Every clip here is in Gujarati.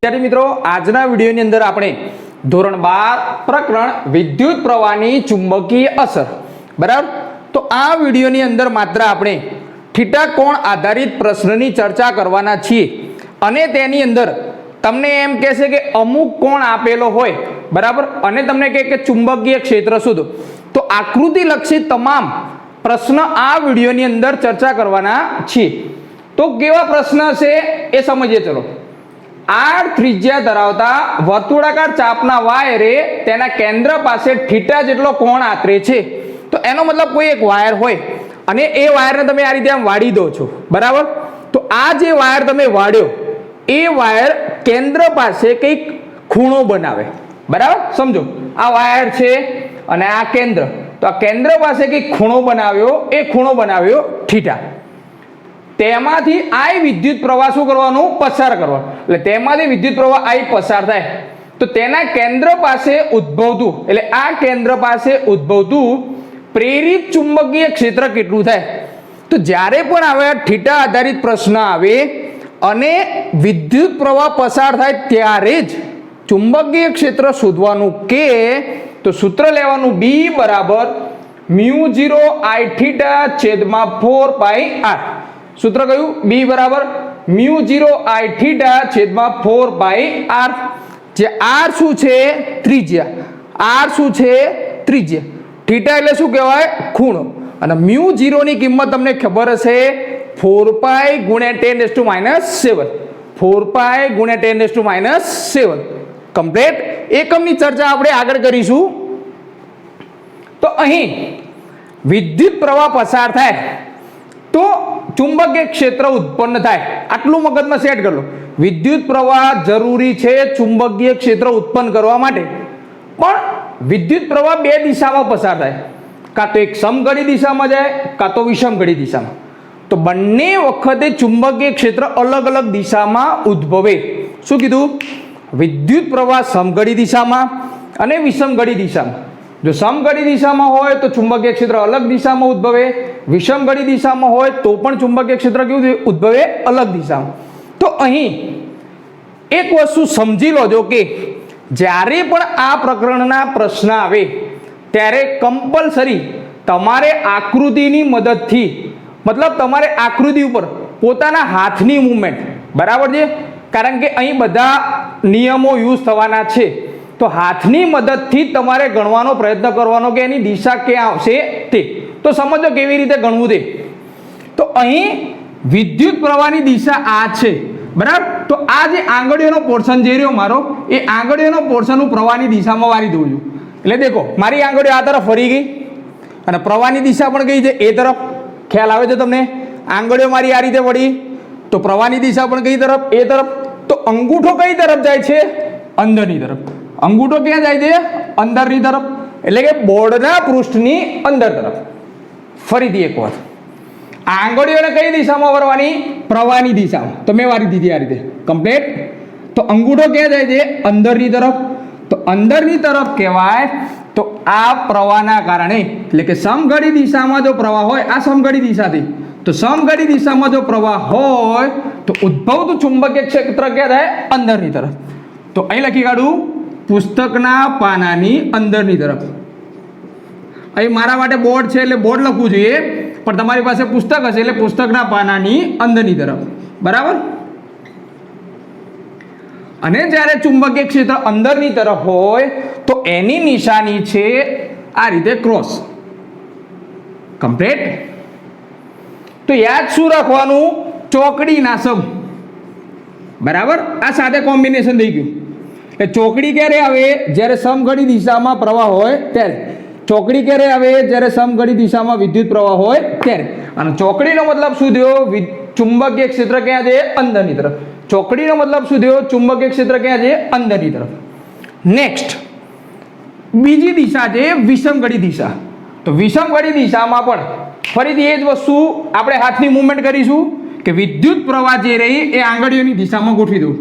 વિદ્યાર્થી મિત્રો, આજના વિડીયોની અંદર આપણે ધોરણ 12 પ્રકરણ વિદ્યુત પ્રવાહની ચુંબકીય અસર, બરાબર. તો આ વિડીયોની અંદર માત્ર આપણે થીટા કોણ આધારિત પ્રશ્નની ચર્ચા કરવાના છીએ અને તેની અંદર તમને એમ કહેશે કે અમુક કોણ આપેલો હોય, બરાબર, અને તમને કહે કે ચુંબકીય ક્ષેત્ર શોધો. તો આકૃતિ લક્ષી તમામ પ્રશ્ન આ વિડીયોની અંદર ચર્ચા કરવાના છીએ. તો કેવા પ્રશ્ન છે એ સમજીએ. ચલો. આર ત્રિજ્યા ધરાવતા વર્તુળાકાર ચાપના વાયરે તેના કેન્દ્ર પાસે થીટા જેટલો કોણ આતરે છે. તો એનો મતલબ કોઈ એક વાયર હોય અને એ વાયરને તમે આ રીતે આમ વાળી દો છો, બરાબર. તો આ જે વાયર તમે વાળ્યો એ વાયર કેન્દ્ર પાસે કંઈક ખૂણો બનાવે, બરાબર. સમજો, આ વાયર છે અને આ કેન્દ્ર. તો આ કેન્દ્ર પાસે કંઈક ખૂણો બનાવ્યો, એ ખૂણો બનાવ્યો થીટા. તેમાંથી આ વિદ્યુત પ્રવાહ શું કરવાનું? પસાર કરવાનો. એટલે તેમાંથી વિદ્યુત પ્રવાહ આ પસાર થાય તો તેના કેન્દ્ર પાસે ઉદ્ભવતું, એટલે આ કેન્દ્ર પાસે ઉદ્ભવતું પ્રેરિત ચુંબકીય ક્ષેત્ર કેટલું થાય? તો જ્યારે પણ આવે થીટા આધારિત પ્રશ્ન આવે અને વિદ્યુત પ્રવાહ પસાર થાય ત્યારે જ ચુંબકીય ક્ષેત્ર શોધવાનું કે તો સૂત્ર લેવાનું B બરાબર μ0 I થીટા છેદમાં 4 પાઈ r. સૂત્ર કયું? B બરાબર μ0 I થીટા છેદમાં 4 પાઈ r. જે r શું છે? ત્રિજ્યા. r શું છે? ત્રિજ્યા. થીટા એટલે શું કહેવાય? ખૂણો. અને μ0 ની કિંમત તમને ખબર હશે 4 પાઈ ગુણ્યા 10⁻⁷. 4 પાઈ ગુણ્યા 10⁻⁷. કમ્પ્લીટ. એકમની ચર્ચા આપણે આગળ કરીશું. તો અહીં વિદ્યુત પ્રવાહ પસાર થાય તો ચુંબકીય ક્ષેત્ર ઉત્પન્ન થાય. આટલું મગજમાં સેટ કરી લો. વિદ્યુત પ્રવાહ જરૂરી છે ચુંબકીય ક્ષેત્ર ઉત્પન્ન કરવા માટે, પણ વિદ્યુત પ્રવાહ બે દિશામાં પસાર થાય. કાં તો એક સમઘડી દિશામાં જાય, કાં તો વિષમઘડી દિશામાં. તો બંને વખતે ચુંબકીય ક્ષેત્ર અલગ અલગ દિશામાં ઉદ્ભવે. શું કીધું? વિદ્યુત પ્રવાહ સમઘડી દિશામાં અને વિષમઘડી દિશામાં. જો સમઘડી દિશામાં હોય તો ચુંબકીય ક્ષેત્ર અલગ દિશામાં ઉદ્ભવે, વિષમઘડી દિશામાં હોય તો પણ ચુંબકીય ક્ષેત્ર કેવું ઉદ્ભવે? અલગ દિશામાં. તો અહીં એક વસ્તુ સમજી લોજો કે જ્યારે પણ આ પ્રકરણના પ્રશ્ન આવે ત્યારે કમ્પલસરી તમારે આકૃતિની મદદથી, મતલબ તમારે આકૃતિ ઉપર પોતાના હાથની મૂવમેન્ટ, બરાબર છે, કારણ કે અહીં બધા નિયમો યુઝ થવાના છે. તો હાથની મદદથી તમારે ગણવાનો પ્રયત્ન કરવાનો કે એની દિશા ક્યાં આવશે તે. તો સમજો કેવી રીતે ગણવું તે. તો અહીં વિદ્યુત પ્રવાહની દિશા આ છે, બરાબર. તો આ જે આંગળીઓનો પોર્શન જે રહ્યો મારો, એ આંગળીઓનો પોર્શન હું પ્રવાહની દિશામાં વાળી દઉં છું. એટલે દેખો, મારી આંગળીઓ આ તરફ ફરી ગઈ અને પ્રવાહની દિશા પણ કઈ છે? એ તરફ. ખ્યાલ આવે છે તમને? આંગળીઓ મારી આ રીતે વળી તો પ્રવાહની દિશા પણ કઈ તરફ? એ તરફ. તો અંગૂઠો કઈ તરફ જાય છે? અંદરની તરફ. અંગૂઠો ક્યાં જાય છે? અંદરની તરફ, એટલે કે બોર્ડના પૃષ્ઠની અંદર તરફ. ફરીથી એક વાત, આંગળીઓને કઈ દિશામાં વળવાની? પ્રવાહની દિશામાં. તો મેં વાળી દીધી આ રીતે. કમ્પ્લીટ. તો અંગૂઠો ક્યાં જાય છે? અંદરની તરફ. તો અંદરની તરફ કહેવાય. તો આ પ્રવાહના કારણે, એટલે કે સમઘડી દિશામાં જો પ્રવાહ હોય, આ સમઘડી દિશાથી, તો સમઘડી દિશામાં જો પ્રવાહ હોય તો ઉદ્ભવતું ચુંબકીય ક્ષેત્ર ક્યાં થાય? અંદરની તરફ. તો અહીં લખી કાઢું પુસ્તકના પાનાની અંદરની તરફ. અહીં મારા માટે બોર્ડ છે એટલે બોર્ડ લખવું જોઈએ, પણ તમારી પાસે પુસ્તક હશે એટલે પુસ્તકના પાનાની અંદરની તરફ, બરાબર. અને જ્યારે ચુંબકીય ક્ષેત્ર અંદરની તરફ હોય તો એની નિશાની છે આ રીતે ક્રોસ. કમ્પ્લીટ. તો યાદ શું રાખવાનું? ચોકડીના સમ, બરાબર. આ સાથે કોમ્બિનેશન થઈ ગયું. એ ચોકડી ક્યારે આવે? જ્યારે સમઘડી દિશામાં પ્રવાહ હોય ત્યારે. ચોકડી ક્યારે આવે? જ્યારે સમઘડી દિશામાં વિદ્યુત પ્રવાહ હોય ત્યારે. અને ચોકડીનો મતલબ શું થયો? ચુંબકીય ક્ષેત્ર ક્યાં છે? અંદરની તરફ. ચોકડીનો મતલબ શું થયો? ચુંબકીય ક્ષેત્ર ક્યાં છે? અંદરની તરફ. નેક્સ્ટ બીજી દિશા છે વિષમઘડી દિશા. તો વિષમઘડી દિશામાં પણ ફરીથી એ જ વસ્તુ આપણે હાથની મૂવમેન્ટ કરીશું કે વિદ્યુત પ્રવાહ જે રહી એ આંગળીઓની દિશામાં ગોઠવી દઉં,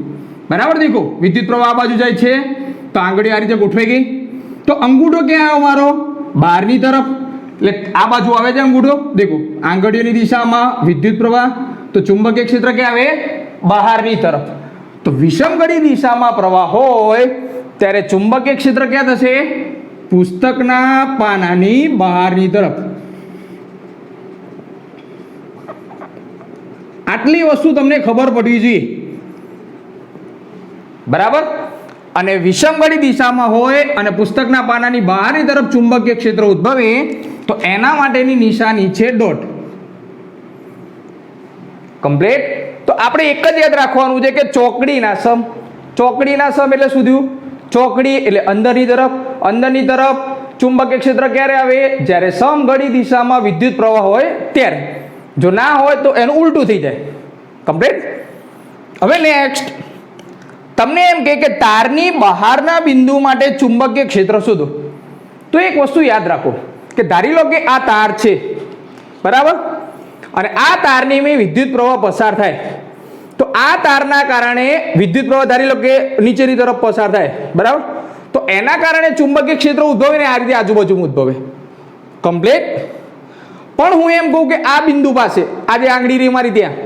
બરાબર. દેખો, વિદ્યુત પ્રવાહ આ બાજુ જાય છે તો આંગળીઓ આ રીતે ગોઠવાઈ ગઈ. તો અંગૂઠો ક્યાં આવ્યો મારો? બહારની તરફ. એટલે આ બાજુ આવે છે અંગૂઠો. દેખો, આંગળીઓની દિશામાં વિદ્યુત પ્રવાહ, તો ચુંબકીય ક્ષેત્ર ક્યાં આવે? બહારની તરફ. તો તો વિષમગળી દિશામાં પ્રવાહ હોય ત્યારે ચુંબકીય ક્ષેત્ર ક્યાં થશે? પુસ્તકના પાનાની બહારની તરફ. આટલી વસ્તુ તમને ખબર પડવી જોઈએ, બરાબર. અને વિષમગળી દિશામાં હોય અને પુસ્તકના પાનાની બહારની તરફ ચુંબકીય ક્ષેત્ર ઉદ્ભવે તો એના માટેની નિશાની છે ડોટ. કમ્પ્લીટ. તો આપણે એક જ યાદ રાખવાનું છે કે ચોકડીના સમ. ચોકડીના સમ એટલે શું થયું? ચોકડી એટલે અંદરની તરફ ચુંબકીય ક્ષેત્ર ક્યારે આવે? જ્યારે સમગળી દિશામાં વિદ્યુત પ્રવાહ હોય ત્યારે. જો ના હોય તો એનું ઉલટું થઈ જાય. કમ્પ્લીટ. હવે નેક્સ્ટ તમને એમ કે તારની બહારના બિંદુ માટે ચુંબકીય ક્ષેત્ર શોધો. તો એક વસ્તુ યાદ રાખો કે ધારી લો કે આ તાર છે, બરાબર, અને આ તારની મેં વિદ્યુત પ્રવાહ પસાર થાય તો આ તારના કારણે વિદ્યુત પ્રવાહ ધારી લો કે નીચેની તરફ પસાર થાય, બરાબર. તો એના કારણે ચુંબકીય ક્ષેત્ર ઉદ્ભવે ને આ રીતે આજુબાજુ ઉદ્ભવે. કમ્પ્લીટ. પણ હું એમ કહું કે આ બિંદુ પાસે, આ જે આંગળી રહી મારી ત્યાં,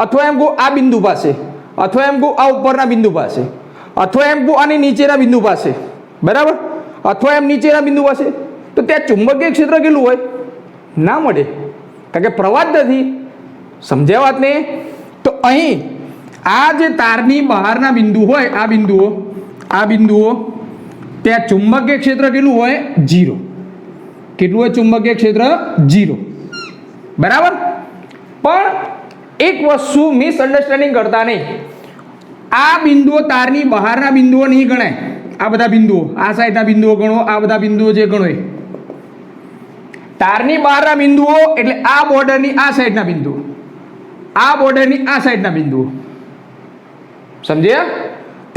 અથવા એમ કહું આ બિંદુ પાસે, અથવા એમ કહું આ ઉપરના બિંદુ પાસે, અથવા એમ કહું આની નીચેના બિંદુ પાસે, બરાબર, અથવા એમ નીચેના બિંદુ પાસે, તો ત્યાં ચુંબકીય ક્ષેત્ર કેટલું હોય? ના મળે, કારણ કે પ્રવાહ જ નથી. સમજ્યા વાત ને? તો અહીં આ જે તારની બહારના બિંદુ હોય, આ બિંદુઓ ત્યાં ચુંબકીય ક્ષેત્ર કેટલું હોય? 0. કેટલું હોય ચુંબકીય ક્ષેત્ર? 0. બરાબર. પણ એક વસ્તુ મિસઅન્ડરસ્ટેન્ડિંગ કરતા નહીં. આ બિંદુઓ તારની બહારના બિંદુઓ નહીં ગણાય. આ બધા બિંદુઓ, આ સાઈડના બિંદુઓ ગણો, આ બધા બિંદુઓ જે ગણો એ તારની બહારના બિંદુઓ એટલે આ બોર્ડરની આ સાઈડના બિંદુઓ, આ બોર્ડરની આ સાઈડના બિંદુઓ. સમજ્યા?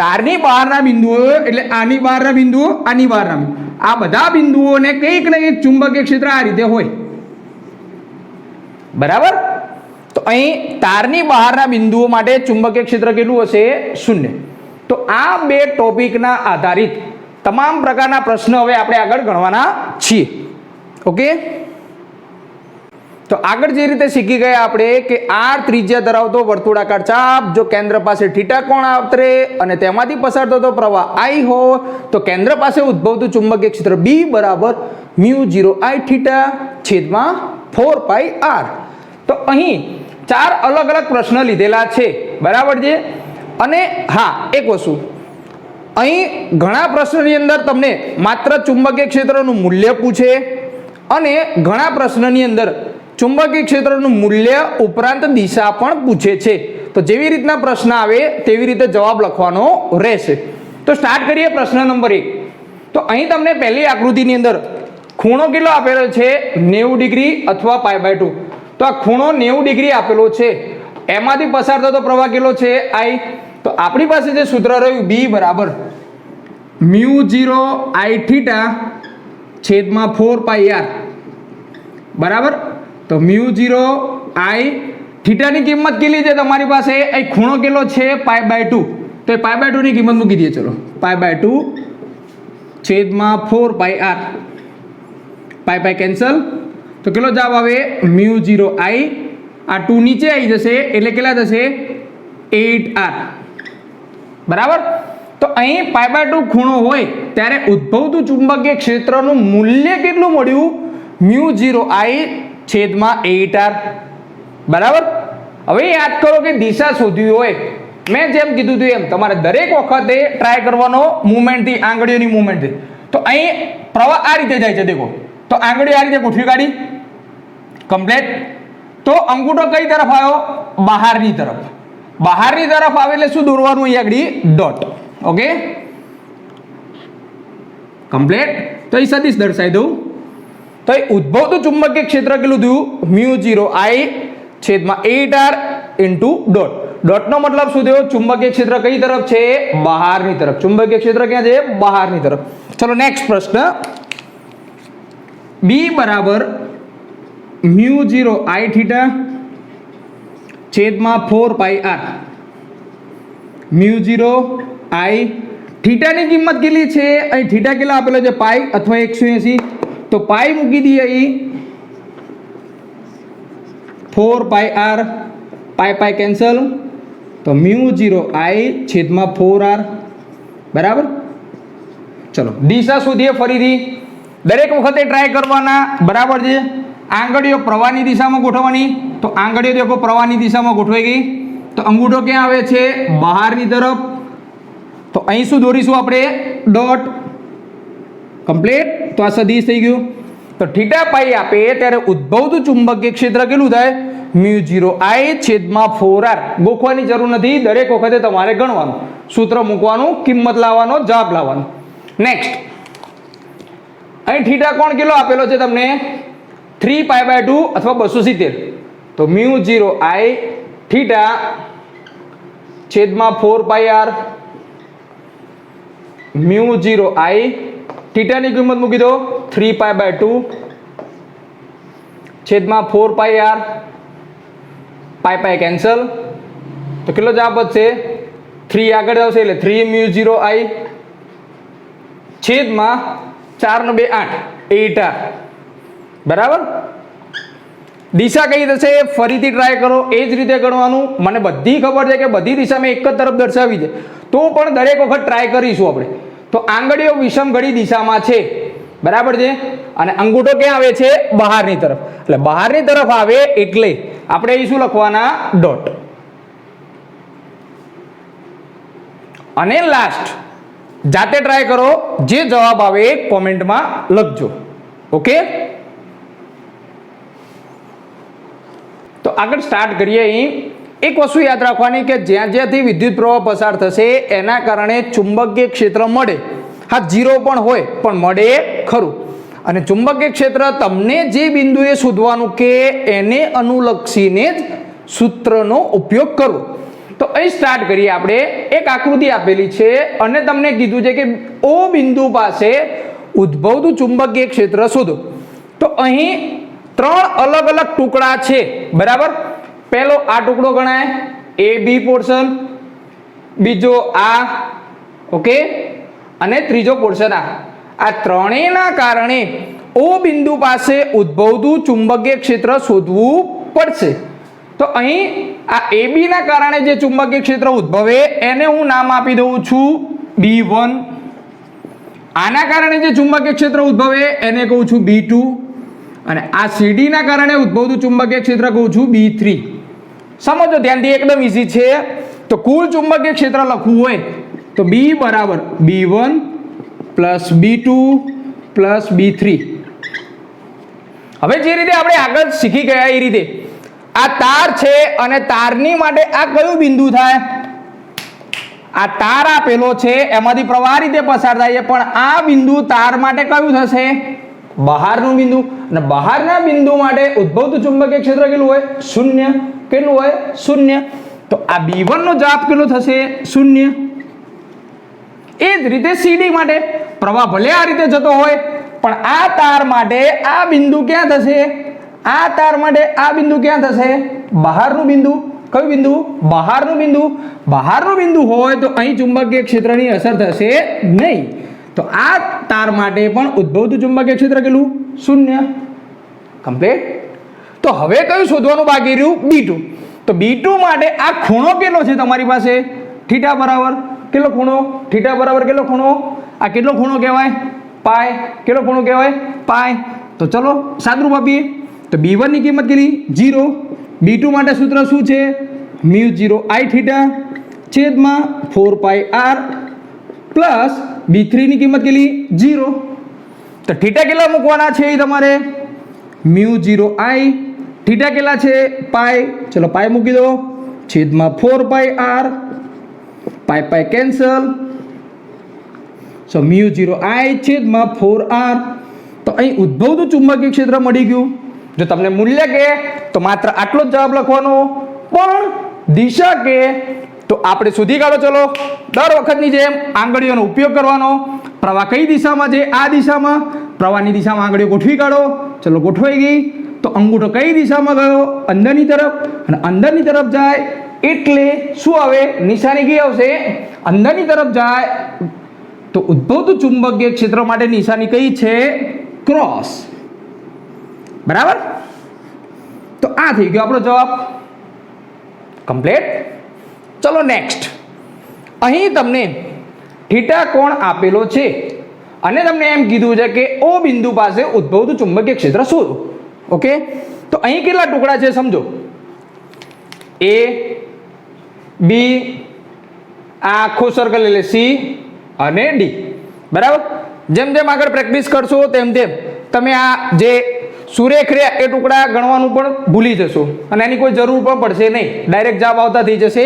તારની બહારના બિંદુઓ એટલે આની બહારના બિંદુઓ, આની બહારના બિંદુઓ, આ બધા બિંદુઓને કંઈક ને કંઈક ચુંબકીય ક્ષેત્ર આ રીતે હોય, બરાબર. તો અહીં તારની બહારના બિંદુઓ માટે ચુંબકીય ક્ષેત્ર કેટલું હશે? 0. તો આ બે ટોપિકના આધારિત તમામ પ્રકારના પ્રશ્નો હવે આપણે આગળ ગણવાના છીએ. ઓકે. તો આગળ જે રીતે શીખી ગયા આપણે કે r ત્રિજ્યા ધરાવતો વર્તુળાકાર ચાપ જો કેન્દ્ર પાસે θ કોણ આવતરે અને તેમાંથી પસાર થતો પ્રવાહ I હોય તો કેન્દ્ર પાસે ઉદ્ભવતું ચુંબકીય ક્ષેત્ર B બરાબર μ0 I θ / 4πr. તો અહીં 4 અલગ અલગ પ્રશ્ન લીધેલા છે, બરાબર છે. અને હા, એક વસ્તુ અહીં ઘણા પ્રશ્નની અંદર તમને માત્ર ચુંબકીય ક્ષેત્રનું મૂલ્ય પૂછે અને ઘણા પ્રશ્નની અંદર ચુંબકીય ક્ષેત્રનું મૂલ્ય ઉપરાંત દિશા પણ પૂછે છે. તો જેવી રીતના પ્રશ્ન આવે તેવી રીતે જવાબ લખવાનો રહેશે. તો સ્ટાર્ટ કરીએ પ્રશ્ન નંબર 1. તો અહીં તમને પહેલી આકૃતિની અંદર ખૂણો કેટલો આપેલો છે? 90 ડિગ્રી અથવા π/2. તો આ ખૂણો 90 ડિગ્રી આપેલો છે, એમાંથી પસાર થતો પ્રવાહ કેટલો છે? I. તો આપણી પાસે જે સૂત્ર રહ્યું B બરાબર μ0 I θ / 4πr, બરાબર. તો μ0 I θ ની કિંમત કેટલી છે તમારી પાસે? અહીં ખૂણો કેટલો છે? π/2. તો એ π/2 ની કિંમત મૂકી દઈએ. ચલો, π/2 / 4πr, π કેન્સલ. તો કેટલો જવાબ આવે? μ0 I, આ 2 નીચે આવી જશે એટલે કેટલા થશે? 8r, બરાબર. તો અહીં π/2 ખૂણો હોય ત્યારે ઉદ્ભવતું ચુંબકીય ક્ષેત્રનું મૂલ્ય કેટલું મળ્યું? μ0 I / 8r, બરાબર. હવે યાદ કરો કે દિશા શોધવી હોય, મેં જેમ કીધું હતું એમ તમારે દરેક વખતે ટ્રાય કરવાનો મુવમેન્ટથી, આંગળીઓની મુવમેન્ટથી. તો અહીં પ્રવાહ આ રીતે જાય છે, દેખો. તો આંગળીઓ આ રીતે ગોઠવી કાઢી, કમ્પ્લીટ. તો અંગૂઠો કઈ તરફ આવ્યો? બહારની તરફ. બહારની તરફ આવે એટલે શું દોરવાનું? અહીં આગળ ડોટ. Okay, complete. તો એ સદિશ દર્શાવી દઉં. તો એ ઉદ્ભવતું ચુંબકીય ક્ષેત્ર કેટલું થયું? μ0 I / 8r ઇન્ટુ ડોટ. ડોટનો મતલબ શું થયો? ચુંબકીય ક્ષેત્ર કઈ તરફ છે? બહારની તરફ. ચુંબકીય ક્ષેત્ર ક્યાં છે? બહારની તરફ. ચલો નેક્સ્ટ પ્રશ્ન. B બરાબર μ0 I θ / 4πr. μ0 I θ ની કિંમત કેટલી છે? અહીં θ કેટલા આપેલો છે? π અથવા 180. તો π મૂકી દઈએ અહીં, 4πr, π કેન્સલ. તો μ0I છેદમાં 4R બરાબર. ચલો દિશા શોધીએ ફરીથી. દરેક વખતે ટ્રાય કરવાના બરાબર છે. આંગળીઓ પ્રવાહની દિશામાં ગોઠવવાની. તો આંગળીઓ દેખો પ્રવાહની દિશામાં ગોઠવાઈ ગઈ. તો અંગૂઠો ક્યાં આવે છે? બહારની તરફ. તો અહીં શું દોરીશું આપણે? ડોટ. કમ્પ્લીટ. તો આ સદિશ થઈ ગયું. તો થીટા પાઈ આપે ત્યારે ઉદ્ભવતું ચુંબકીય ક્ષેત્ર કેટલું થાય? μ0I છેદમાં 4R. ગોખવાની જરૂર નથી, દરેક વખતે તમારે ગણવાનું, સૂત્ર મૂકવાનું, કિંમત લાવવાનો, જવાબ લાવવાનો. નેક્સ્ટ, અહીં થીટા કોણ કેટલો આપેલો છે તમને? 3π/2 અથવા 270. તો μ0I થીટા છેદમાં 4πR. μ0I થીટાની કિંમત મૂકી દો 3π/2 છેદમાં 4πR. પાઈ કેન્સલ. તો કેટલો જવાબ વધશે? 3 આગળ આવશે એટલે 3 μ0I છેદમાં 4 ને 2 8 8R બરાબર. દિશા કઈ થશે? ફરીથી ટ્રાય કરો, એ જ રીતે ગણવાનું. મને બધી ખબર છે કે બધી દિશા મેં એક જ તરફ દર્શાવી છે, તો પણ દરેક વખત ટ્રાય કરીશું આપણે. તો આંગળીઓ વિષમ ઘડી દિશામાં છે બરાબર છે, અને અંગૂઠો ક્યાં આવે છે? બહારની તરફ. એટલે બહારની તરફ આવે એટલે આપણે અહીં શું લખવાના? ડોટ. અને લાસ્ટ જાતે ટ્રાય કરો, જે જવાબ આવે કોમેન્ટમાં લખજો. ઓકે, તો આગળ સ્ટાર્ટ કરીએ. અહીં એક વસ્તુ યાદ રાખવાની કે જ્યાં જ્યાંથી વિદ્યુત પ્રવાહ પસાર થશે એના કારણે ચુંબકીય ક્ષેત્ર મળે. હા, 0 પણ હોય પણ મળે ખરું. અને ચુંબકીય ક્ષેત્ર તમને જે બિંદુએ શોધવાનું કે એને અનુલક્ષીને જ સૂત્રનો ઉપયોગ કરવો. તો અહીં સ્ટાર્ટ કરીએ આપણે. એક આકૃતિ આપેલી છે અને તમને કીધું છે કે O બિંદુ પાસે ઉદ્ભવતું ચુંબકીય ક્ષેત્ર શોધો. તો અહીં 3 અલગ અલગ ટુકડા છે બરાબર. પહેલો આ ટુકડો ગણાય AB પોર્શન, બીજો આ, ઓકે, અને ત્રીજો પોર્શન આ ત્રણેયના કારણે O બિંદુ પાસે ઉદ્ભવતું ચુંબકીય ક્ષેત્ર શોધવું પડશે. તો અહીં આ AB ના કારણે જે ચુંબકીય ક્ષેત્ર ઉદ્ભવે એને હું નામ આપી દઉં છું B1. આના કારણે જે ચુંબકીય ક્ષેત્ર ઉદ્ભવે એને કહું છું B2. અને આ CD ના કારણે ઉદ્ભવતું ચુંબકીય ક્ષેત્ર કહું છું B3. સમજો ધ્યાનથી, એકદમ ઈઝી છે. તો કુલ ચુંબકીય ક્ષેત્ર લખવું હોય તો B બરાબર B1 plus B2 plus B3. હવે જે રીતે આપણે આગળ શીખી ગયા એ રીતે આ તાર છે અને તારની માટે આ કયું બિંદુ થાય? આ તાર આપેલો છે એમાંથી પ્રવાહ રીતે પસાર થાય છે, પણ આ બિંદુ તાર માટે કયું થશે? બહારનું બિંદુ. અને બહારના બિંદુ માટે ઉદ્ભવતું ચુંબકીય ક્ષેત્ર કેટલું હોય? 0. કેટલું હોય? 0. તો આ B1 નો જવાબ કેટલો થશે? 0. એ જ રીતે CD માટે પ્રવાહ ભલે આ રીતે જતો હોય પણ આ તાર માટે આ બિંદુ ક્યાં થશે? આ તાર માટે આ બિંદુ ક્યાં થશે? બહારનું બિંદુ. કયું બિંદુ? બહારનું બિંદુ. બહારનું બિંદુ હોય તો અહીં ચુંબકીય ક્ષેત્રની અસર થશે નહીં. તો આ તાર માટે પણ ઉદ્ભવતું ચુંબકીય ક્ષેત્ર કેટલું? 0. કમ્પ્લીટ. તો હવે કયું શોધવાનું બાકી રહ્યું? B2. તો B2 માટે આ ખૂણો કેટલો છે તમારી પાસે? થીટા બરાબર કેટલો ખૂણો? થીટા બરાબર કેટલો ખૂણો? આ કેટલો ખૂણો કહેવાય? પાય. કેટલો ખૂણો કહેવાય? પાય. તો ચલો સાદરૂપ આપીએ. તો B1 ની કિંમત કેટલી? 0. B2 માટે સૂત્ર શું છે? μ0I થીટા છેદમાં 4πR પ્લસ B3 ની કિંમત કેટલી? 0. તો થીટા કેટલા મૂકવાના છે તમારે? μ0I થીટા કેટલા છે? પાય. ચલો પાય મૂકી દો છેદમાં 4πR. પાય કેન્સલ. સો μ0I છેદમાં 4R. તો અહીં ઉદ્ભવતું ચુંબકીય ક્ષેત્ર મળી ગયું. જો તમને મૂલ્ય કે તો માત્ર આટલો જ જવાબ લખવાનો, પણ દિશા કે તો આપણે શોધી કાઢો. ચલો દર વખતની જેમ આંગળીઓનો ઉપયોગ કરવાનો. પ્રવાહ કઈ દિશામાં છે? આ દિશામાં. પ્રવાહની દિશામાં આંગળીઓ ગોઠવી કાઢો. ચલો ગોઠવાઈ ગઈ. તો અંગૂઠો કઈ દિશામાં ગયો? અંદરની તરફ. અને અંદરની તરફ જાય એટલે શું આવે? નિશાની કઈ આવશે? અંદરની તરફ જાય તો ઉદ્ભવતું ચુંબકીય ક્ષેત્ર માટે નિશાની કઈ છે? ક્રોસ. બરાબર. તો આ થઈ ગયો આપણો જવાબ. કમ્પ્લીટ. ચલો નેક્સ્ટ, અહીં તમને થીટા કોણ આપેલો છે અને તમને એમ કીધું છે કે O બિંદુ પાસે ઉદ્ભવતું ચુંબકીય ક્ષેત્ર શોધો. ઓકે, તો અહીં કેટલા ટુકડા છે સમજો, A B, આ આખું સર્કલ એટલે C અને D. બરાબર, જેમ જેમ આગળ પ્રેક્ટિસ કરશો તેમ તેમ તમે આ જે સુરેખ રહ્યા એ ટુકડા ગણવાનું પણ ભૂલી જશો અને એની કોઈ જરૂર પણ પડશે નહીં, ડાયરેક્ટ જવાબ આવતા થઈ જશે.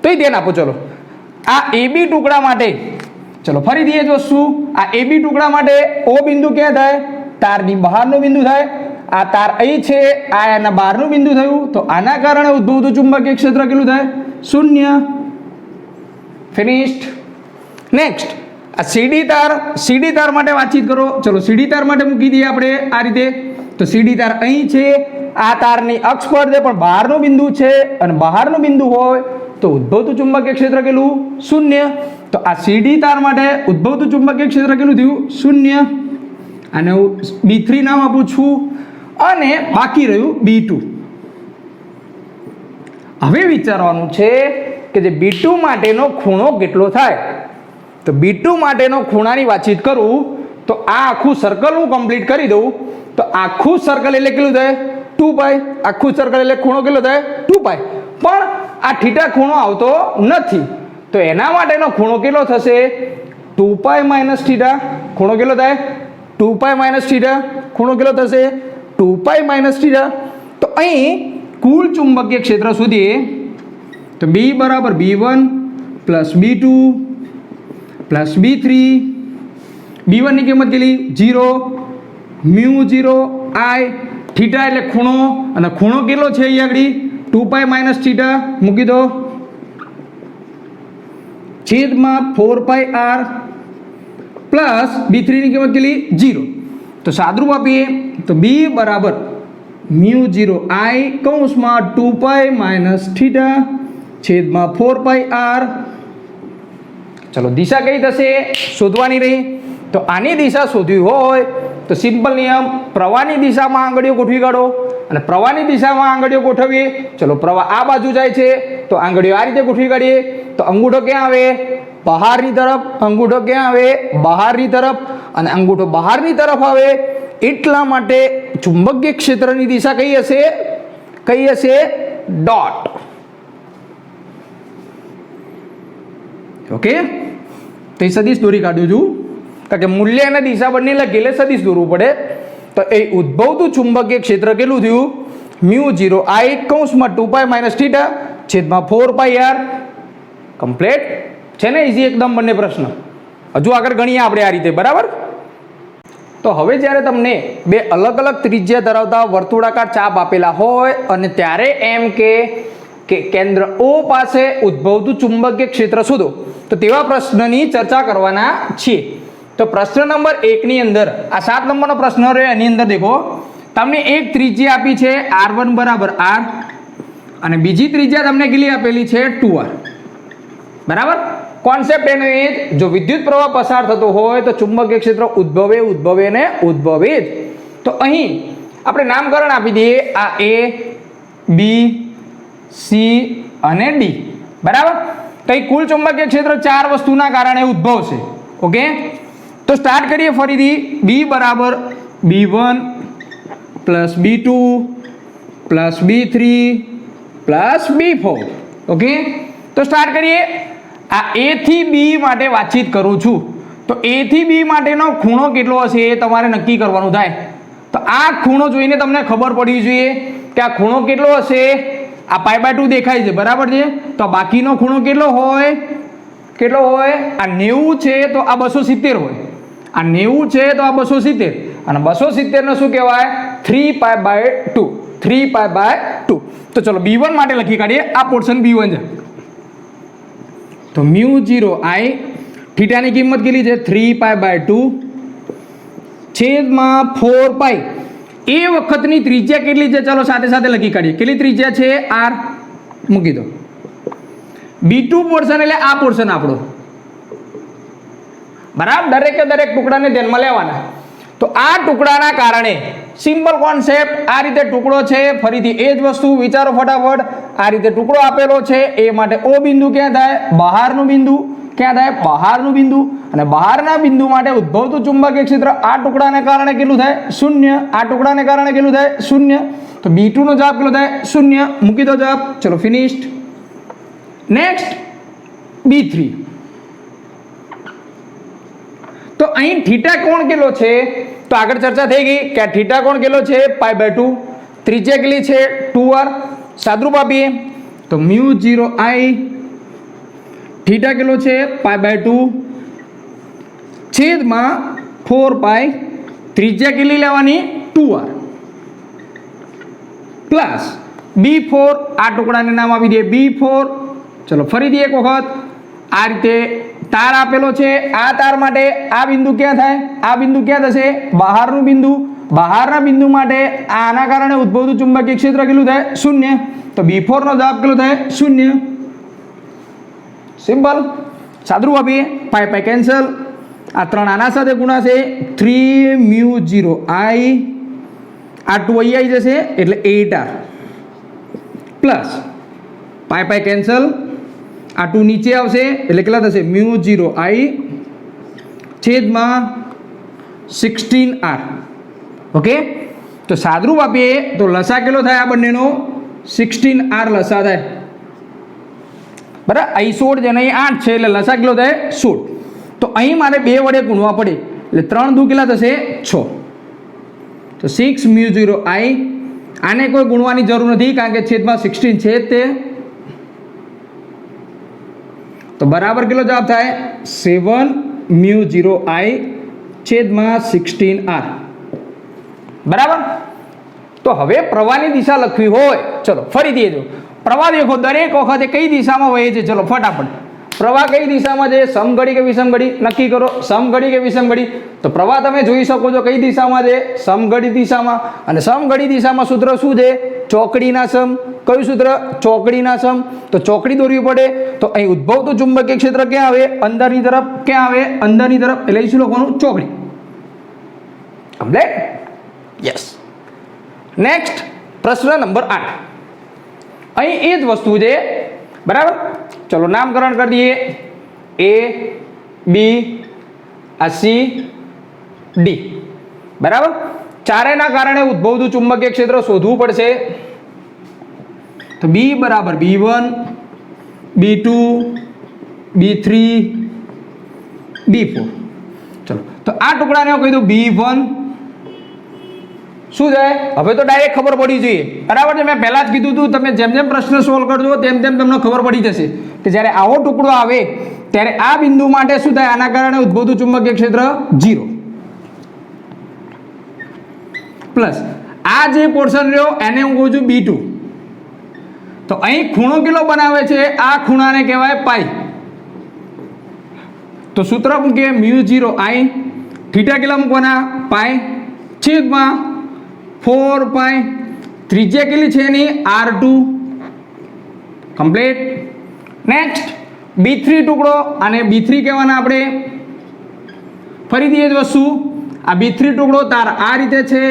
તો એ ધ્યાન આપો. ચલો આ AB ટુકડા માટે, ચલો ફરીથી એ જ વસ્તુ, આ AB ટુકડા માટે O બિંદુ ક્યાં થાય? તારની બહારનું બિંદુ થાય. આ તાર અહીં છે, આ એના બહારનું બિંદુ થયું, તો આના કારણે ઉદ્ભવતું ચુંબકીય ક્ષેત્ર કેટલું થાય? 0. ફિનિશ્ડ. નેક્સ્ટ, આ CD તાર માટે વાતચીત કરો. ચલો CD તાર માટે મૂકી દઈએ આપણે આ રીતે. તો CD તાર અહીં છે, આ તારની અક્ષ પર છે પણ બહારનું બિંદુ છે અને બહારનું બિંદુ હોય તો ઉદ્ભવતું ચુંબકીય ક્ષેત્ર કેટલું? 0. તો આ CD તાર માટે ઉદ્ભવતું ચુંબકીય ક્ષેત્ર કેટલું થયું? 0. આને હું B3 નામ આપું છું અને બાકી રહ્યું B2. હવે વિચારવાનું છે કે જે B2 માટેનો ખૂણો કેટલો થાય. તો B2 માટેનો ખૂણાની વાતચીત કરું તો આ આખું સર્કલ હું કમ્પ્લીટ કરી દઉં તો આખું સર્કલ એટલે કેટલું થાય? 2π. આખું સર્કલ એટલે ખૂણો કેટલો થાય? 2π. પણ આ થીટા ખૂણો આવતો નથી તો એના માટેનો ખૂણો કેટલો થશે? 2π - θ. ખૂણો કેટલો થાય? 2π - θ. ખૂણો કેટલો થશે? 2π - θ. તો અહીં કુલ ચુંબકીય ક્ષેત્ર શોધીએ તો B બરાબર B1 plus B2 plus B3. B1 ની કિંમત કેટલી? 0. μ0 I. થીટા એટલે ખૂણો અને ખૂણો કેટલો છે અહીં આગળ? 2π - θ. મૂકી દો છેદમાં 4πr પ્લસ B3 ની કિંમત કેટલી? 0. તો સાદરૂપ આપીએ તો B બરાબર μ0 I કૌંસમાં 2π - θ છેદમાં 4πr. ચલો દિશા કઈ થશે શોધવાની રહી. તો આની દિશા શોધવી હોય તો સિમ્પલ નિયમ, પ્રવાહની દિશામાં આંગળીઓ ગોઠવી કાઢો અને પ્રવાહની દિશામાં આંગળીઓ ગોઠવીએ. ચલો પ્રવાહ આ બાજુ જાય છે તો આંગળીઓ આ રીતે ગોઠવી કાઢીએ તો અંગૂઠો ક્યાં આવે? બહારની તરફ. અંગૂઠો ક્યાં આવે? બહારની તરફ. અને અંગૂઠો બહારની તરફ આવે એટલા માટે ચુંબકીય ક્ષેત્રની દિશા કઈ હશે? કઈ હશે? ડોટ. ઓકે, તો એ સદિશ દોરી કાઢ્યું છું કારણ કે મૂલ્ય અને દિશા બંને લખી એટલે સદિશ દોરવું પડે. તો એ ઉદ્ભવતું ચુંબકીય ક્ષેત્ર કેટલું થયું? μ0 I કૌંસમાં 2π - θ છેદમાં 4πr. કમ્પ્લીટ છે ને? ઇઝી એકદમ બંને પ્રશ્ન. હજુ આગળ ગણીએ આપણે આ રીતે. બરાબર, તો હવે જ્યારે તમને બે અલગ અલગ ત્રિજ્યા ધરાવતા વર્તુળાકાર ચાપ આપેલા હોય અને ત્યારે એમ કે કેન્દ્ર O પાસે ઉદ્ભવતું ચુંબકીય ક્ષેત્ર શોધો તો તેવા પ્રશ્નની ચર્ચા કરવાના છીએ. તો પ્રશ્ન નંબર 1 ની અંદર આ 7 નંબરનો પ્રશ્ન રહ્યો એની અંદર દેખો તમને એક ત્રિજ્યા આપી છે R1 બરાબર R અને બીજી ત્રિજ્યા તમને કેટલી આપેલી છે? 2R. બરાબર, કોન્સેપ્ટ એનો એ જ, જો વિદ્યુત પ્રવાહ પસાર થતો હોય તો ચુંબકીય ક્ષેત્ર ઉદ્ભવે જ. તો અહીં આપણે નામકરણ આપી દઈએ આ A B C અને D. બરાબર, તો એ કુલ ચુંબકીય ક્ષેત્ર 4 વસ્તુના કારણે ઉદ્ભવશે. ઓકે, તો સ્ટાર્ટ કરીએ ફરીથી. B બરાબર B1 plus B2 plus B3 plus B4. Okay, તો સ્ટાર્ટ કરીએ. આ A થી B માટે વાતચીત કરું છું તો A થી B માટેનો ખૂણો કેટલો હશે એ તમારે નક્કી કરવાનું થાય. તો આ ખૂણો જોઈને તમને ખબર પડવી જોઈએ કે આ ખૂણો કેટલો હશે. આ π/2 દેખાય છે. બરાબર છે, તો બાકીનો ખૂણો કેટલો હોય? આ 90 છે તો આ 270 હોય. આ 90 છે તો આ 270 અને 270 ને શું કહેવાય? 3π/2. 3π/2. તો ચલો B1 માટે લખી કાઢીએ. આ પોર્શન B1 છે. તો μ0 I થીટાની કિંમત કેટલી છે? 3π/2 છેદમાં 4π. એ વખતની ત્રિજ્યા કેટલી છે? ચલો સાથે સાથે લખી કાઢીએ. કેટલી ત્રિજ્યા છે? R. મૂકી દો. B2 પોર્શન એટલે આ પોર્શન આપણો. બરાબર, દરેકે દરેક ટુકડાને ધ્યાનમાં લેવાના. તો આ ટુકડાના કારણે સિમ્પલ કોન્સેપ્ટ. આ રીતે ટુકડો છે, ફરીથી એ જ વસ્તુ વિચારો ફટાફટ. આ રીતે ટુકડો આપેલો છે, એ માટે O બિંદુ ક્યાં થાય? બહારનું બિંદુ. ક્યાં થાય? બહારનું બિંદુ. અને બહારના બિંદુ માટે ઉદ્ભવતું ચુંબકીય ક્ષેત્ર આ ટુકડાને કારણે કેટલું થાય? 0. આ ટુકડાને કારણે કેટલું થાય? 0. તો B2 નો જવાબ કેટલો થાય? 0. મૂકી દો જવાબ. ચલો ફિનિશ્ડ. Next B3. તો અહીં થીટા કોણ કેટલો છે? તો આગળ ચર્ચા થઈ ગઈ કે આ થીટા કોણ કેટલો છે? π/2. ત્રિજ્યા કેટલી છે? 2r. સાદરૂપ આપીએ તો μ0I થીટા કેટલો છે? π/2 છેદમાં 4π. ત્રિજ્યા કેટલી લેવાની? 2r plus B4. આ ટુકડાને નામ આપી દે B4. ચલો ફરીથી એક વખત આ રીતે તાર આપેલો છે. આ તાર માટે આ બિંદુ ક્યાં થાય? આ બિંદુ ક્યાં થશે? બહારનું બિંદુ. બહારના બિંદુ માટે આના કારણે ઉદ્ભવતું ચુંબકીય ક્ષેત્ર કેટલું થાય? 0. તો B4 નો જવાબ કેટલો થાય? 0. સિમ્પલ. સાદરૂપ આપીએ π કેન્સલ. આ 3 આના સાથે ગુણાશે 3μ0I. આ 2 અહીં આવી જશે એટલે 8r પ્લસ π કેન્સલ. આ 2 નીચે આવશે એટલે કેટલા થશે? μ0I છેદમાં 16r. ઓકે, તો સાદરૂપ આપીએ તો લસા કેટલો થાય? આ બંનેનો 16r લસા થાય. બરાબર. અહીં 16 છે ને અહીં 8 છે એટલે લસા કેટલો થાય? 16. તો અહીં મારે 2 વડે ગુણવા પડે એટલે 3 દુ કેટલા થશે? 6. તો 6μ0I. આને કોઈ ગુણવાની જરૂર નથી કારણ કે છેદમાં 16 છે તે. તો બરાબર કેટલો જવાબ થાય? 7μ0I છેદમાં 16r. બરાબર. તો હવે પ્રવાહની દિશા લખવી હોય, ચલો ફરીથી જો પ્રવાહ દેખો દરેક વખતે કઈ દિશામાં વહે છે? ચલો ફટાફટ. પ્રવાહ કઈ દિશામાં છે? સમઘડી કે વિષમઘડી? નક્કી કરો. સમઘડી કે વિષમઘડી? તો પ્રવાહ તમે જોઈ શકો છો કઈ દિશામાં છે? સમઘડી દિશામાં. અને સમઘડી દિશામાં સૂત્ર શું છે? ચોકડીના સમ. કયું સૂત્ર? ચોકડીના સમ. તો ચોકડી દોરવી પડે. તો અહીં ઉદ્ભવતું ચુંબકીય ક્ષેત્ર ક્યાં આવે? અંદરની તરફ. ક્યાં આવે? અંદરની તરફ. એટલે શું લખવાનું? ચોકડી. કમ્પ્લીટ? યસ. નેક્સ્ટ પ્રશ્ન નંબર 8. અહીં એ જ વસ્તુ છે. બરાબર. ચલો નામકરણ કરી દઈએ. A B આ C D. બરાબર. ચારેયના કારણે ઉદ્ભવતું ચુંબકીય ક્ષેત્ર શોધવું પડશે. તો B બરાબર B1 B2 B3 B4. ચલો તો આ ટુકડાને હું કહી દઉં B1. શું છે? હવે તો ડાયરેક્ટ ખબર પડી જોઈએ. બરાબર છે. મેં પહેલા જ કીધું હતું તમે જેમ જેમ પ્રશ્ન સોલ્વ કરજો તેમ તેમ તમને ખબર પડી જશે કે જ્યારે આવો ટુકડો આવે ત્યારે આ બિંદુ માટે શું થાય? આના કારણે ઉદ્ભવતું ચુંબકીય ક્ષેત્ર 0 પ્લસ આ જે પોર્શન રહ્યો એને હું કહું છું B2. તો અહીં ખૂણો કેટલો બનાવે છે? આ ખૂણાને કહેવાય પાઈ. તો સૂત્ર મૂકીએ μ0I. થીટા કેટલા મૂકવાના? પાઈ છેદમાં 4π. ત્રિજ્યા કેટલી છે એની? R2. કમ્પ્લીટ. નેક્સ્ટ B3 ટુકડો. અને B3 કહેવાના આપણે. ફરીથી એ જ વસ્તુ. આ B3 ટુકડો તાર આ રીતે છે.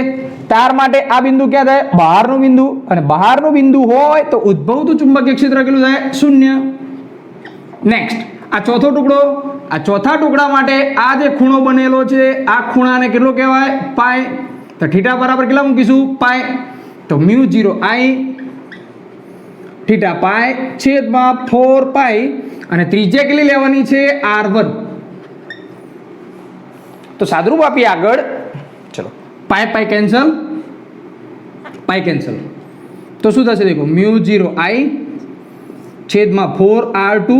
તાર માટે આ બિંદુ ક્યાં થાય? બહારનું બિંદુ. અને બહારનું બિંદુ હોય તો ઉદ્ભવતું ચુંબકીય ક્ષેત્ર કેટલું થાય? 0. નેક્સ્ટ આ ચોથો ટુકડો. આ ચોથા ટુકડા માટે આ જે ખૂણો બનેલો છે આ ખૂણાને કેટલો કહેવાય? પાઈ. તો થીટા બરાબર કેટલા મૂકીશું? પાઈ. તો μ0I થીટા પાઈ છેદમાં 4π. અને ત્રિજ્યા કેટલી લેવાની છે? R1. તો સાદરૂપ આપીએ આગળ. ચલો પાઈ કેન્સલ. પાઈ કેન્સલ. તો શું થશે? દેખો μ0I છેદમાં 4R2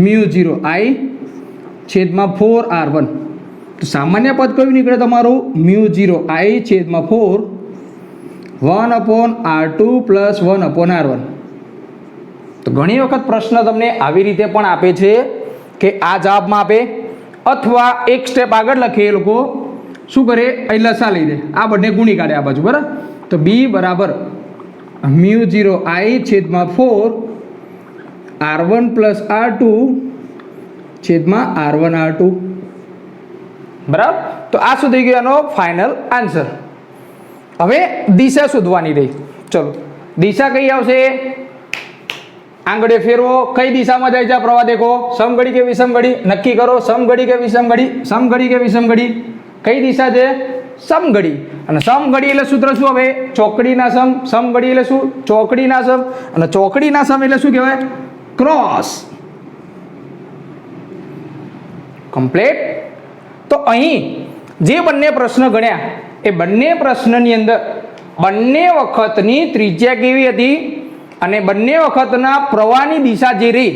μ0I છેદમાં 4R1. તો સામાન્ય પદ કયું નીકળે તમારું? μ0I છેદમાં 4 1/R2 પ્લસ 1/R1. તો ઘણી વખત પ્રશ્ન તમને આવી રીતે પણ આપે છે કે આ જવાબમાં આપે, અથવા એક સ્ટેપ આગળ લખે એ લોકો શું કરે? અહીં લસા લઈ દે, આ બંને ગુણી કાઢે આ બાજુ. બરાબર. તો B બરાબર μ0I છેદમાં 4 R1 પ્લસ R2 છેદમાં R1 R2. બરાબર. તો આ શું થઈ ગયો એનો ફાઇનલ આન્સર. હવે દિશા શોધવાની રહી. ચલો દિશા કઈ આવશે? આંગળીએ ફેરવો, કઈ દિશામાં જાય છે આ પ્રવાહ? દેખો, સમઘડી કે વિષમઘડી? નક્કી કરો, સમઘડી કે વિષમઘડી? સમઘડી કે વિષમઘડી? કઈ દિશા છે? સમઘડી. અને સમઘડી એટલે સૂત્ર શું હવે? ચોકડીના સમ. સમઘડી એટલે શું? ચોકડીના સમ. અને ચોકડીના સમ એટલે શું કહેવાય? ક્રોસ. કમ્પ્લીટ. તો અહીં જે બંને પ્રશ્ન ગણ્યા એ બંને પ્રશ્નની અંદર બંને વખતની ત્રિજ્યા કેવી હતી અને બંને વખતના પ્રવાહની દિશા જે રહી,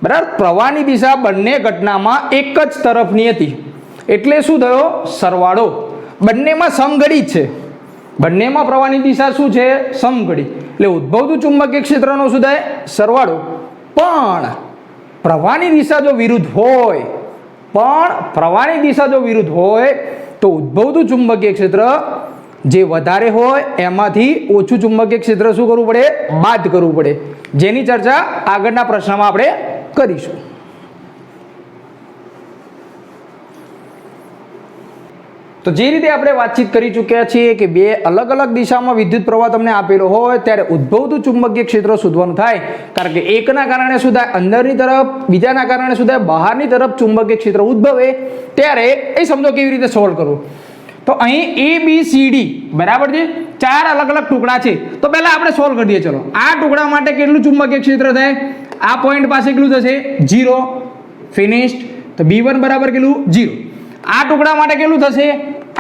બરાબર, પ્રવાહની દિશા બંને ઘટનામાં એક જ તરફની હતી. એટલે શું થયો? સરવાળો. બંનેમાં સમઘડી જ છે, બંનેમાં પ્રવાહની દિશા શું છે? સમઘડી. એટલે ઉદ્ભવતું ચુંબકીય ક્ષેત્રનો શું થાય? સરવાળો. પણ પ્રવાહની દિશા જો વિરુદ્ધ હોય, તો ઉદ્ભવતું ચુંબકીય ક્ષેત્ર જે વધારે હોય એમાંથી ઓછું ચુંબકીય ક્ષેત્ર શું કરવું પડે? બાદ કરવું પડે. જેની ચર્ચા આગળના પ્રશ્નમાં આપણે કરીશું. તો જે રીતે આપણે વાતચીત કરી ચૂક્યા છીએ કે બે અલગ અલગ દિશામાં વિદ્યુત પ્રવાહ તમને આપેલો હોય ત્યારે ઉદ્ભવતું ચુંબકીય ક્ષેત્ર શોધવાનું થાય. કારણ કે એકના કારણે શું થાય? અંદરની તરફ. બીજાના કારણે શું થાય? બહારની તરફ ચુંબકીય ક્ષેત્ર ઉદ્ભવે. ત્યારે એ સમજો કેવી રીતે સોલ્વ કરવું. તો અહીં ABCD બરાબર છે, 4 અલગ અલગ ટુકડા છે. તો પહેલા આપણે સોલ્વ કરી દઈએ. ચલો, આ ટુકડા માટે કેટલું ચુંબકીય ક્ષેત્ર થાય? આ પોઈન્ટ પાસે કેટલું થશે? 0. ફિનિશ્ડ. તો B1 બરાબર કેટલું? 0. આ ટુકડા માટે કેટલું થશે?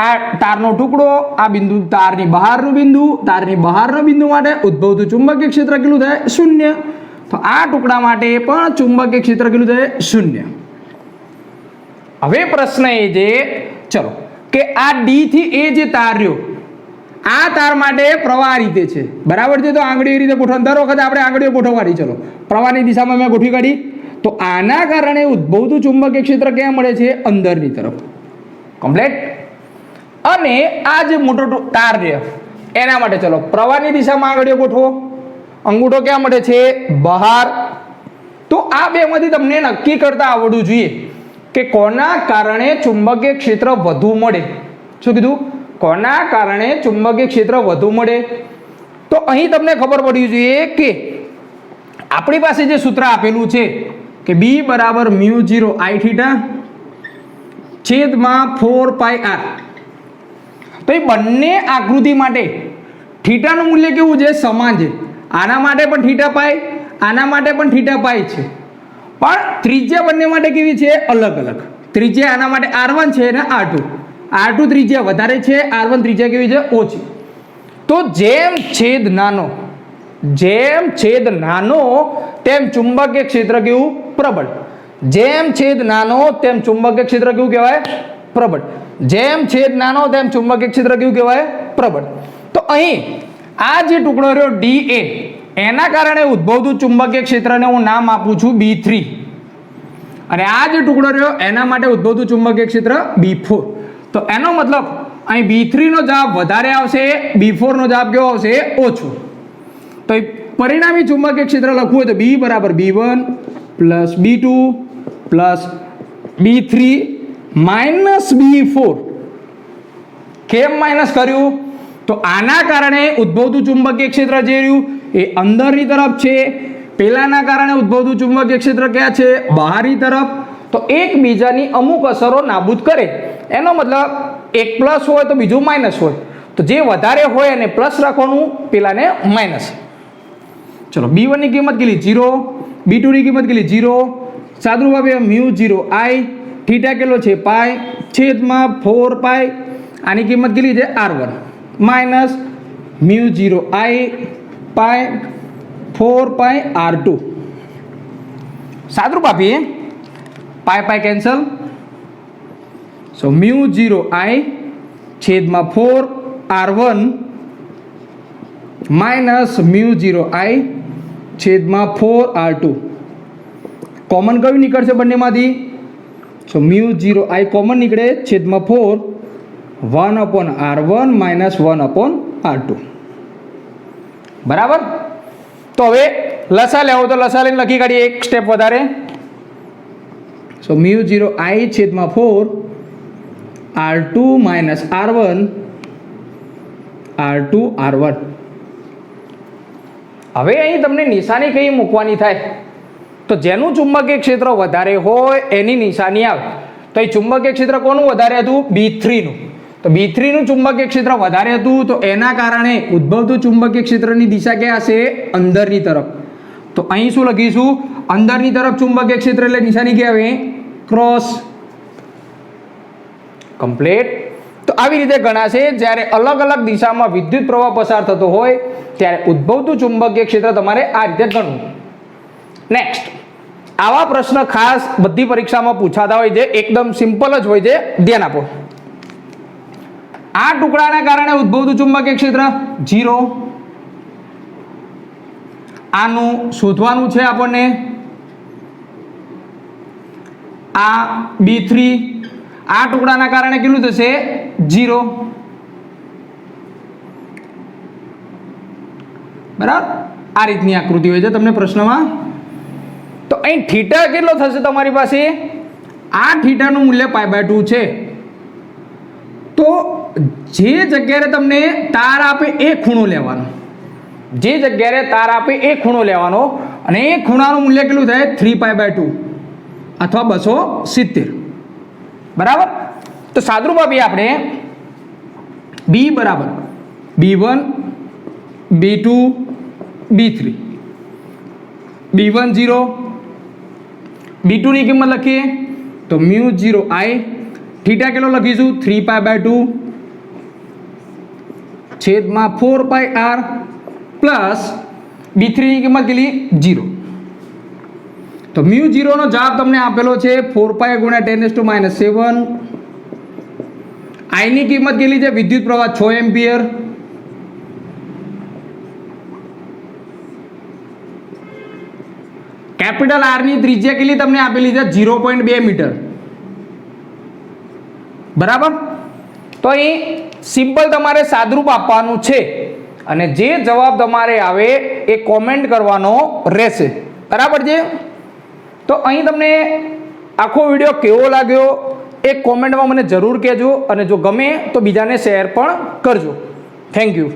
આ તારનો ટુકડો, આ બિંદુ, તારની બહારનું બિંદુ, તારની બહારના બિંદુ માટે ઉદ્ભવતું ચુંબકીય ક્ષેત્ર કેટલું થાય? 0. તો આ ટુકડા માટે પણ ચુંબકીય ક્ષેત્ર કેટલું થાય? 0. હવે પ્રશ્ન એ છે, ચલો, કે આ D થી A જે તાર રહ્યો, આ તાર માટે પ્રવાહ રીતે છે, બરાબર છે. તો આંગળી રીતે ગોઠવણ, દર વખતે આપણે આંગળીઓ ગોઠવવાની. ચલો, પ્રવાહની દિશામાં મેં ગોઠવી કાઢી. તો આના કારણે ઉદ્ભવતું ચુંબકીય ક્ષેત્ર ક્યાં મળે છે? અંદરની તરફ. કમ્પ્લીટ. અને આ જે મોટો તાર છે એના માટે ચલો પ્રવાહની દિશામાં આંગળીઓ ગોઠવો. અંગૂઠો ક્યાં મળે છે? બહાર. તો આ બેમાંથી તમને નક્કી કરતા આવડવું જોઈએ કે કોના કારણે ચુંબકીય ક્ષેત્ર વધુ મળે. શું કીધું? કોના કારણે ચુંબકીય ક્ષેત્ર વધુ મળે? તો અહીં તમને ખબર પડવી જોઈએ કે આપણી પાસે જે સૂત્ર આપેલું છે કે B બરાબર μ0 I થીટા છેદમાં 4 પાઈ r. તો એ બંને આકૃતિ માટે થીટાનું મૂલ્ય કેવું છે? સમાન છે. આના માટે પણ થીટા પાઈ, આના માટે પણ થીટા પાઈ છે. પણ ત્રિજ્યા બંને માટે કેવી છે? અલગ અલગ. ત્રિજ્યા આના માટે R1 છે અને R2. R2 ત્રિજ્યા વધારે છે, R1 ત્રિજ્યા કેવી છે? ઓછી. તો જેમ છેદ નાનો તેમ ચુંબકીય ક્ષેત્ર કેવું? પ્રબળ. જેમ છેદ નાનો તેમ ચુંબકીય ક્ષેત્ર કેવું કહેવાય? પ્રબળ. જેમ છેદ નાનો તેમ ચુંબકીય ક્ષેત્ર કેવું કહેવાય? પ્રબળ. તો અહીં આ જે ટુકડો રહ્યો DA, એના કારણે ઉદ્ભવતું ચુંબકીય ક્ષેત્રને હું નામ આપું છું B3. અને આ જે ટુકડો રહ્યો એના માટે ઉદ્ભવતું ચુંબકીય ક્ષેત્ર B4. તો એનો મતલબ અહીં B3 નો જવાબ વધારે આવશે, B4 નો જવાબ કેવો આવશે? ઓછો. તો પરિણામી ચુંબકીય ક્ષેત્ર લખવું હોય તો B બરાબર B1 plus B2 plus B3 minus B4. કેમ માઇનસ કર્યું? તો આના કારણે ઉદ્ભવતું ચુંબકીય ક્ષેત્ર જે રહ્યું એ અંદરની તરફ છે, પેલાના કારણે ઉદ્ભવતું ચુંબકીય ક્ષેત્ર ક્યાં છે? બહારની તરફ. તો એકબીજાની અમુક અસરો નાબૂદ કરે. એનો મતલબ એક પ્લસ હોય તો બીજું માઇનસ હોય. તો જે વધારે હોય એને પ્લસ રાખવાનું, પેલાને માઇનસ. ચલો, B1 ની કિંમત કેટલી? 0. B2 ની કિંમત કેટલી? 0. સાદુરૂપ આપે μ0 I, થીટા કેટલો છે? પાઈ, છેદમાં 4 પાઈ. આની કિંમત કેટલી છે? R1 minus μ0 I pi 4 pi R2. સાદુરૂપ આપીએ, પાઈ પાઈ કેન્સલ. સો μ0 I છેદમાં 4 R1 માઇનસ μ0 I છેદમાં 4 R2. કોમન કયું નીકળશે બંનેમાંથી? સો μ0 I કોમન નીકળે, છેદમાં 4 1/R1 માઇનસ 1/R2. બરાબર. તો હવે લસા લેવો તો લસા લઈને લખી કાઢીએ એક સ્ટેપ વધારે. સો μ0 I છેદમાં 4 R2 minus R1 R2 R1. હવે અહીં તમને નિશાની કઈ મૂકવાની થાય તો જેનું ચુંબકીય ક્ષેત્ર વધારે હોય એની નિશાની આવે. તો અહીં ચુંબકીય ક્ષેત્ર કોનું વધારે હતું? B3 નું. તો B3 નું ચુંબકીય ક્ષેત્ર વધારે હતું તો એના કારણે ઉદ્ભવતું ચુંબકીય ક્ષેત્રની દિશા ક્યાં હશે? અંદરની તરફ. તો અહીં શું લખીશું? અંદરની તરફ ચુંબકીય ક્ષેત્ર એટલે નિશાની ક્યાં આવે? ક્રોસ. કમ્પ્લીટ. તો આવી રીતે ગણાશે જ્યારે અલગ અલગ દિશામાં વિદ્યુત પ્રવાહ પસાર થતો હોય ત્યારે ઉદ્ભવતું ચુંબકીય ક્ષેત્ર તમારે આ રીતે ગણવું. નેક્સ્ટ, આવા પ્રશ્ન ખાસ બધી પરીક્ષામાં પૂછાતા હોય છે, એકદમ સિમ્પલ જ હોય છે, ધ્યાન આપો. આ ટુકડાના કારણે ઉદ્ભવતું ચુંબકીય ક્ષેત્ર 0. આનું શોધવાનું છે આપણને. આ B3 આ ટુકડાના કારણે કેટલું થશે? 0. બરાબર, આ રીતની આકૃતિ હોય છે તમને પ્રશ્નમાં. તો અહીં થીટા કેટલો થશે તમારી પાસે? આ થીટાનું મૂલ્ય π/2 છે. તો જે જગ્યાએ તમને તાર આપે એ ખૂણો લેવાનો. જે જગ્યાએ તાર આપે એ ખૂણો લેવાનો અને એ ખૂણાનું મૂલ્ય કેટલું થાય? 3π/2 અથવા 270. બરાબર. તો સાદુરૂપ આપીએ આપણે. B બરાબર B1 B2 B3. B1 0, B2 ની કિંમત લખીએ તો μ0I. થીટા કેટલો લખીશું? 3π/2 છેદમાં 4πr પ્લસ B3 ની કિંમત કેટલી? 0. તો μ0 નો જવાબ તમને આપેલો છે 4π ગુણ્યા 10⁻⁷. I ની કિંમત કેટલી છે? વિદ્યુત પ્રવાહ 6 એમ્પિયર. કેપિટલ R ની ત્રિજ્યા કેટલી તમને આપેલી છે? 0.2 મીટર. બરાબર. તો અહીં સિમ્પલ તમારે સાદરૂપ આપવાનું છે અને જે જવાબ તમારે આવે એ કોમેન્ટ કરવાનો રહેશે. બરાબર છે. તો અહીં તમને આખો વિડીયો કેવો લાગ્યો એ કોમેન્ટમાં મને જરૂર કહેજો અને જો ગમે તો બીજાને શેર પણ કરજો. Thank you.